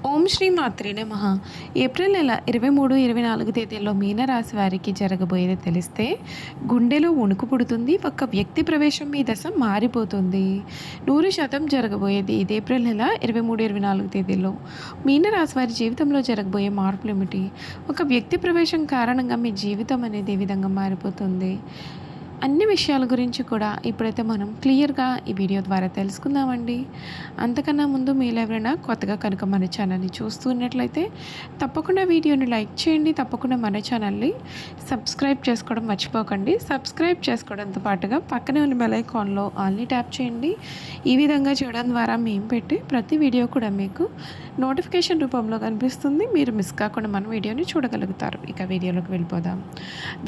ఓం శ్రీ మాత్రే నమః. ఏప్రిల్ నెల 23, 24 తేదీల్లో మీనరాశి వారికి జరగబోయేది తెలిస్తే గుండెలో వణుకు పుడుతుంది. ఒక వ్యక్తి ప్రవేశం మీ దశ మారిపోతుంది. 100% జరగబోయేది ఇది ఏప్రిల్ నెల 23, 24 తేదీల్లో మీనరాశి వారి జీవితంలో జరగబోయే మార్పులు ఏమిటి? ఒక వ్యక్తి ప్రవేశం కారణంగా మీ జీవితం అనేది ఏ విధంగా మారిపోతుంది? అన్ని విషయాల గురించి కూడా ఇప్పుడైతే మనం క్లియర్గా ఈ వీడియో ద్వారా తెలుసుకుందామండి. అంతకన్నా ముందు మీరు ఎవరైనా కొత్తగా కనుక మన ఛానల్ని చూస్తున్నట్లయితే తప్పకుండా వీడియోని లైక్ చేయండి. తప్పకుండా మన ఛానల్ని సబ్స్క్రైబ్ చేసుకోవడం మర్చిపోకండి. సబ్స్క్రైబ్ చేసుకోవడంతో పాటుగా పక్కనే ఉన్న బెల్ ఐకాన్లో ఆల్ని ట్యాప్ చేయండి. ఈ విధంగా చేయడం ద్వారా మేము పెట్టి ప్రతి వీడియో కూడా మీకు నోటిఫికేషన్ రూపంలో కనిపిస్తుంది. మీరు మిస్ కాకుండా మన వీడియోని చూడగలుగుతారు. ఇక వీడియోలోకి వెళ్ళిపోదాం.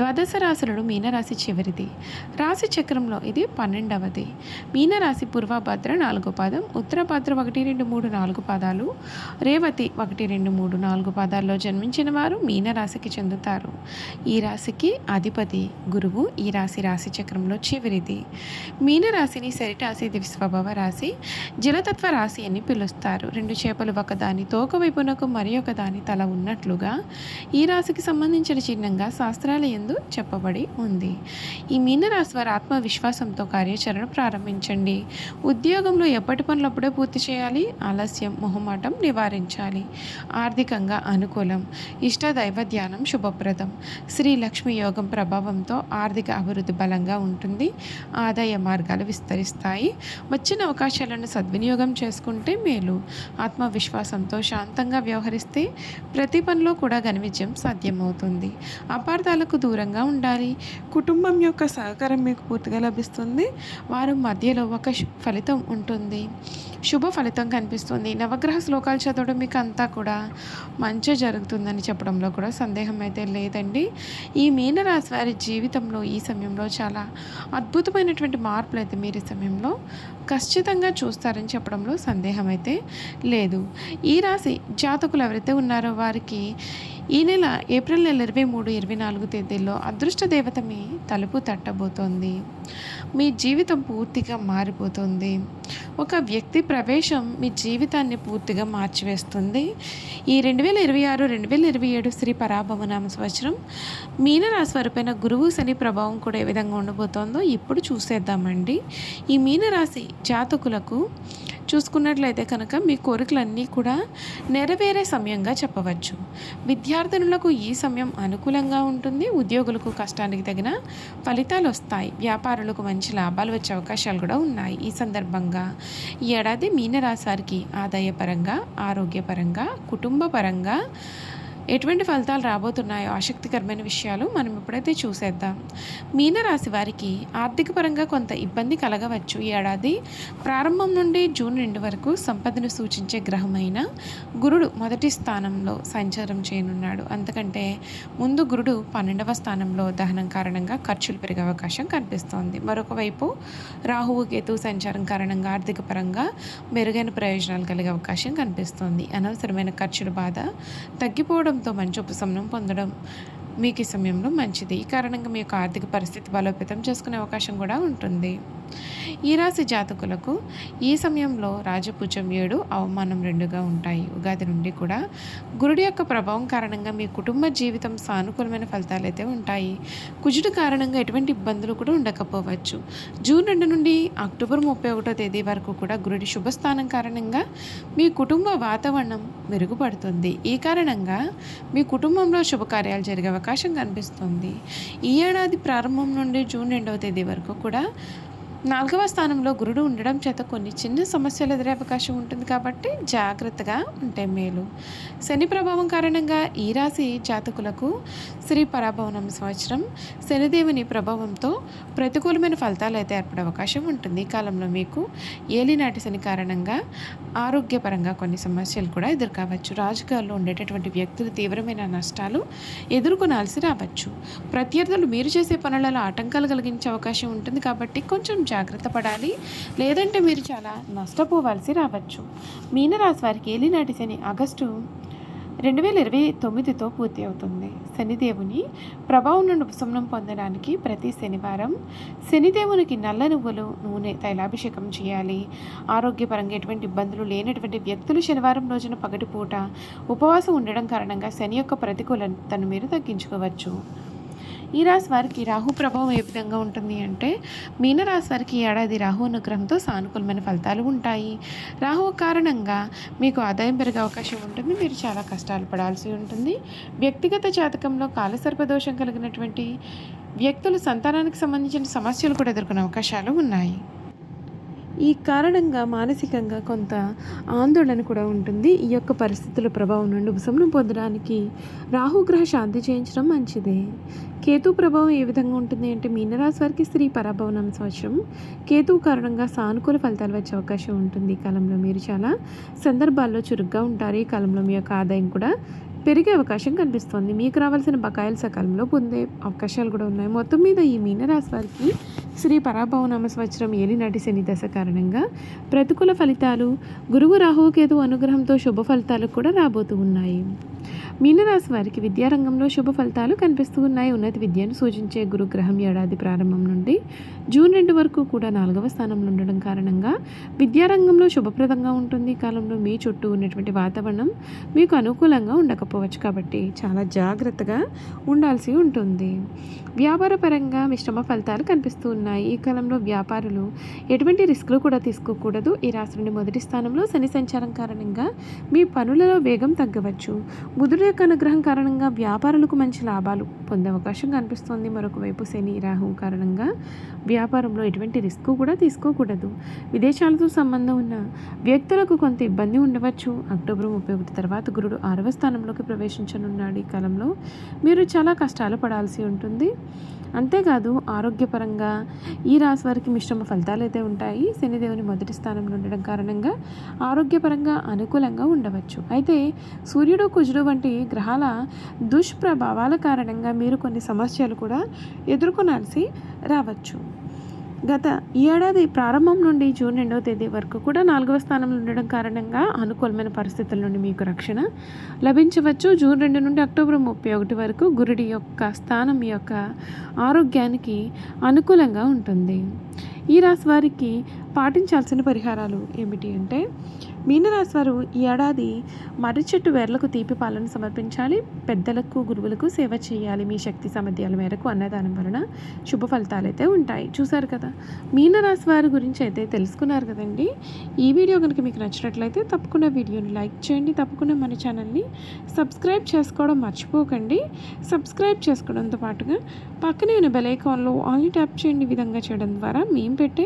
ద్వాదశ రాశులలో మీనరాశి చివరిది. రాశి చక్రంలో ఇది 12వది. మీనరాశి పూర్వభద్ర 4వ పాదం, ఉత్తరభద్ర 1, 2, 3, 4 పాదాలు, రేవతి 1, 2, 3, 4 పాదాల్లో జన్మించిన వారు మీనరాశికి చెందుతారు. ఈ రాశికి అధిపతి గురువు. ఈ రాశి చక్రంలో చివరిది. మీనరాశిని శరిరాశి, ద్విస్వభావ రాశి, జలతత్వ రాశి అని పిలుస్తారు. 2 చేపలు ఒకదాని తోక వైపునకు మరి ఒక దాని తల ఉన్నట్లుగా ఈ రాశికి సంబంధించిన చిహ్నంగా శాస్త్రాల యందు చెప్పబడి ఉంది. ఈ మీనరాశి వారి ఆత్మవిశ్వాసంతో కార్యాచరణ ప్రారంభించండి. ఉద్యోగంలో ఎప్పటి పనులు అప్పుడే పూర్తి చేయాలి. ఆలస్యం, మొహమాటం నివారించాలి. ఆర్థికంగా అనుకూలం. ఇష్ట దైవ ధ్యానం శుభప్రదం. శ్రీ లక్ష్మి యోగం ప్రభావంతో ఆర్థిక అభివృద్ధి బలంగా ఉంటుంది. ఆదాయ మార్గాలు విస్తరిస్తాయి. వచ్చిన అవకాశాలను సద్వినియోగం చేసుకుంటే మేలు. ఆత్మవిశ్వాసంతో శాంతంగా వ్యవహరిస్తే ప్రతి పనిలో కూడా ఘన విజయం సాధ్యమవుతుంది. అపార్థాలకు దూరంగా ఉండాలి. కుటుంబం యొక్క సహకారం మీకు పూర్తిగా లభిస్తుంది. వారి మధ్యలో ఒక ఫలితం ఉంటుంది. శుభ ఫలితం కనిపిస్తుంది. నవగ్రహ శ్లోకాలు చదవడం మీకు అంతా కూడా మంచి జరుగుతుందని చెప్పడంలో కూడా సందేహం అయితే లేదండి. ఈ మీనరాశి వారి జీవితంలో ఈ సమయంలో చాలా అద్భుతమైనటువంటి మార్పులు అయితే మీరు ఈ సమయంలో ఖచ్చితంగా చూస్తారని చెప్పడంలో సందేహం అయితే లేదు. ఈ రాశి జాతకులు ఎవరైతే ఉన్నారో వారికి ఈ నెల ఏప్రిల్ నెల 23, 24 తేదీల్లో అదృష్ట దేవత మీ తలుపు తట్టబోతోంది. మీ జీవితం పూర్తిగా మారిపోతుంది. ఒక వ్యక్తి ప్రవేశం మీ జీవితాన్ని పూర్తిగా మార్చివేస్తుంది. ఈ 2026, 2027 శ్రీ పరాభవనామ సంవత్సరం మీనరాశి వారిపైన గురువు శని ప్రభావం కూడా ఏ విధంగా ఉండబోతోందో ఇప్పుడు చూసేద్దామండి. ఈ మీనరాశి జాతకులకు చూసుకున్నట్లయితే కనుక మీ కోరికలన్నీ కూడా నెరవేరే సమయంగా చెప్పవచ్చు. విద్యార్థినులకు ఈ సమయం అనుకూలంగా ఉంటుంది. ఉద్యోగులకు కష్టానికి తగిన ఫలితాలు వస్తాయి. వ్యాపారులకు మంచి లాభాలు వచ్చే అవకాశాలు కూడా ఉన్నాయి. ఈ సందర్భంగా ఈ ఏడాది మీనరాశి వారికి ఆదాయపరంగా, ఆరోగ్యపరంగా, కుటుంబ పరంగా ఎటువంటి ఫలితాలు రాబోతున్నాయో ఆసక్తికరమైన విషయాలు మనం ఇప్పుడైతే చూసేద్దాం. మీనరాశి వారికి ఆర్థిక పరంగా కొంత ఇబ్బంది కలగవచ్చు. ఈ ఏడాది ప్రారంభం నుండి జూన్ 2 వరకు సంపదను సూచించే గ్రహమైన గురుడు మొదటి స్థానంలో సంచారం చేయనున్నాడు. అంతకంటే ముందు గురుడు 12వ స్థానంలో దహనం కారణంగా ఖర్చులు పెరిగే అవకాశం కనిపిస్తోంది. మరొక వైపు రాహువు కేతు సంచారం కారణంగా ఆర్థిక పరంగా మెరుగైన ప్రయోజనాలు కలిగే అవకాశం కనిపిస్తోంది. అనవసరమైన ఖర్చుల బాధ తగ్గిపోవడం మంచి ఉపశమనం పొందడం మీకు ఈ సమయంలో మంచిది. ఈ కారణంగా మీ యొక్క ఆర్థిక పరిస్థితి బలోపేతం చేసుకునే అవకాశం కూడా ఉంటుంది. ఈ రాశి జాతకులకు ఈ సమయంలో రాజపూజం 7, అవమానం 2గా ఉంటాయి. ఉగాది నుండి కూడా గురుడి యొక్క ప్రభావం కారణంగా మీ కుటుంబ జీవితం సానుకూలమైన ఫలితాలు అయితే ఉంటాయి. కుజుడు కారణంగా ఎటువంటి ఇబ్బందులు కూడా ఉండకపోవచ్చు. జూన్ 2 నుండి అక్టోబర్ 31వ తేదీ వరకు కూడా గురుడి శుభస్థానం కారణంగా మీ కుటుంబ వాతావరణం మెరుగుపడుతుంది. ఈ కారణంగా మీ కుటుంబంలో శుభకార్యాలు జరిగే అవకాశం కనిపిస్తుంది. ఈ ఏడాది ప్రారంభం నుండి జూన్ 2వ తేదీ వరకు కూడా 4వ స్థానంలో గురుడు ఉండడం చేత కొన్ని చిన్న సమస్యలు ఎదురే అవకాశం ఉంటుంది. కాబట్టి జాగ్రత్తగా ఉంటే మేలు. శని ప్రభావం కారణంగా ఈ రాశి జాతకులకు శ్రీ పరాభవనం సంవత్సరం శనిదేవుని ప్రభావంతో ప్రతికూలమైన ఫలితాలు అయితే ఏర్పడే అవకాశం ఉంటుంది. ఈ కాలంలో మీకు ఏలినాటి శని కారణంగా ఆరోగ్యపరంగా కొన్ని సమస్యలు కూడా ఎదుర్కోవచ్చు. రాజకీయాల్లో ఉండేటటువంటి వ్యక్తులు తీవ్రమైన నష్టాలు ఎదుర్కొనాల్సి రావచ్చు. ప్రత్యర్థులు మీరు చేసే పనులలో ఆటంకాలు కలిగించే అవకాశం ఉంటుంది. కాబట్టి కొంచెం జాగ్రత్త పడాలి. లేదంటే మీరు చాలా నష్టపోవాల్సి రావచ్చు. మీనరాశి వారికి ఏలినాటి శని ఆగస్టు 2029తో పూర్తి అవుతుంది. శనిదేవుని ప్రభావం నుండి ఉపశమనం పొందడానికి ప్రతి శనివారం శనిదేవునికి నల్ల నువ్వులు నూనె తైలాభిషేకం చేయాలి. ఆరోగ్యపరంగా ఎటువంటి ఇబ్బందులు లేనటువంటి వ్యక్తులు శనివారం రోజున పగటిపూట ఉపవాసం ఉండడం కారణంగా శని యొక్క ప్రతికూలతను మీరు తగ్గించుకోవచ్చు. ఈ రాశి వారికి రాహు ప్రభావం ఏ విధంగా ఉంటుంది అంటే, మీనరాశి వారికి ఈ ఏడాది రాహు అనుగ్రహంతో సానుకూలమైన ఫలితాలు ఉంటాయి. రాహు కారణంగా మీకు ఆదాయం పెరిగే అవకాశం ఉంటుంది. మీరు చాలా కష్టాలు పడాల్సి ఉంటుంది. వ్యక్తిగత జాతకంలో కాలసర్పదోషం కలిగినటువంటి వ్యక్తులు సంతానానికి సంబంధించిన సమస్యలు కూడా ఎదుర్కొనే అవకాశాలు ఉన్నాయి. ఈ కారణంగా మానసికంగా కొంత ఆందోళన కూడా ఉంటుంది. ఈ యొక్క పరిస్థితుల ప్రభావం నుండి ఉపశమనం పొందడానికి రాహుగ్రహ శాంతి చేయించడం మంచిదే. కేతు ప్రభావం ఏ విధంగా ఉంటుంది అంటే, మీనరాశి వారికి స్త్రీ పరాభవనం సంవత్సరం కేతువు కారణంగా సానుకూల ఫలితాలు వచ్చే అవకాశం ఉంటుంది. ఈ కాలంలో మీరు చాలా సందర్భాల్లో చురుగ్గా ఉంటారు. ఈ కాలంలో మీ యొక్క ఆదాయం కూడా పెరిగే అవకాశం కనిపిస్తుంది. మీకు రావాల్సిన బకాయిలు సకాలంలో పొందే అవకాశాలు కూడా ఉన్నాయి. మొత్తం మీద ఈ మీనరాశి వారికి శ్రీ పరాభవనామ సంవత్సరం ఏలినాటి శని దశ కారణంగా ప్రతికూల ఫలితాలు, గురువు రాహువు కేతు అనుగ్రహంతో శుభ ఫలితాలు కూడా రాబోతూ ఉన్నాయి. మీనరాశి వారికి విద్యారంగంలో శుభ ఫలితాలు కనిపిస్తూ ఉన్నాయి. ఉన్నత విద్యను సూచించే గురుగ్రహం ఏడాది ప్రారంభం నుండి జూన్ 2 వరకు కూడా 4వ స్థానంలో ఉండడం కారణంగా విద్యారంగంలో శుభప్రదంగా ఉంటుంది. ఈ కాలంలో మీ చుట్టూ ఉన్నటువంటి వాతావరణం మీకు అనుకూలంగా ఉండకపోవచ్చు, కాబట్టి చాలా జాగ్రత్తగా ఉండాల్సి ఉంటుంది. వ్యాపార పరంగా మిశ్రమ ఫలితాలు కనిపిస్తూ ఉన్నాయి. ఈ కాలంలో వ్యాపారులు ఎటువంటి రిస్క్లు కూడా తీసుకోకూడదు. ఈ రాశి నుండి మొదటి స్థానంలో శని సంచారం కారణంగా మీ పనులలో వేగం తగ్గవచ్చు. బుధుడు యొక్క అనుగ్రహం కారణంగా వ్యాపారులకు మంచి లాభాలు పొందే అవకాశం కనిపిస్తుంది. మరొక వైపు శని రాహు కారణంగా వ్యాపారంలో ఎటువంటి రిస్క్ కూడా తీసుకోకూడదు. విదేశాలతో సంబంధం ఉన్న వ్యక్తులకు కొంత ఇబ్బంది ఉండవచ్చు. అక్టోబర్ 31 తర్వాత గురుడు 6వ స్థానంలోకి ప్రవేశించనున్నాడు. ఈ కాలంలో మీరు చాలా కష్టాలు పడాల్సి ఉంటుంది. అంతేకాదు ఆరోగ్యపరంగా ఈ రాశి వారికి మిశ్రమ ఫలితాలు అయితే ఉంటాయి. శనిదేవుని మొదటి స్థానంలో ఉండడం కారణంగా ఆరోగ్యపరంగా అనుకూలంగా ఉండవచ్చు. అయితే సూర్యుడు, కుజుడు వంటి గ్రహాల దుష్ప్రభావాల కారణంగా మీరు కొన్ని సమస్యలు కూడా ఎదుర్కొనాల్సి రావచ్చు. గత ఏడాది ప్రారంభం నుండి జూన్ 2వ తేదీ వరకు కూడా 4వ స్థానంలో ఉండడం కారణంగా అనుకూలమైన పరిస్థితుల నుండి మీకు రక్షణ లభించవచ్చు. జూన్ 2 నుండి అక్టోబర్ 31 వరకు గురుడి యొక్క స్థానం మీ యొక్క ఆరోగ్యానికి అనుకూలంగా ఉంటుంది. ఈ రాశి వారికి పాటించాల్సిన పరిహారాలు ఏమిటి అంటే, మీనరాశి వారు ఈ ఏడాది మర్రి చెట్టు వేర్లకు తీపి పాలను సమర్పించాలి. పెద్దలకు, గురువులకు సేవ చేయాలి. మీ శక్తి సామర్థ్యాల మేరకు అన్నదానం వలన శుభ ఫలితాలు అయితే ఉంటాయి. చూసారు కదా, మీనరాశి వారి గురించి అయితే తెలుసుకున్నారు కదండి. ఈ వీడియో కనుక మీకు నచ్చినట్లయితే తప్పకుండా వీడియోని లైక్ చేయండి. తప్పకుండా మన ఛానల్ని సబ్స్క్రైబ్ చేసుకోవడం మర్చిపోకండి. సబ్స్క్రైబ్ చేసుకోవడంతో పాటుగా పక్కనే ఉన్న బెల్ ఐకాన్లో ఆల్ని ట్యాప్ చేయండి. ఈ విధంగా చేయడం ద్వారా మేము పెట్టే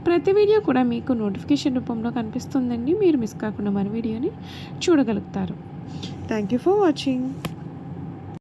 ప్రతి వీడియో కూడా మీకు నోటిఫికేషన్ రూపంలో కనిపిస్తుందండి. మీరు మిస్ కాకుండా మన వీడియోని చూడగలుగుతారు. Thank you for watching.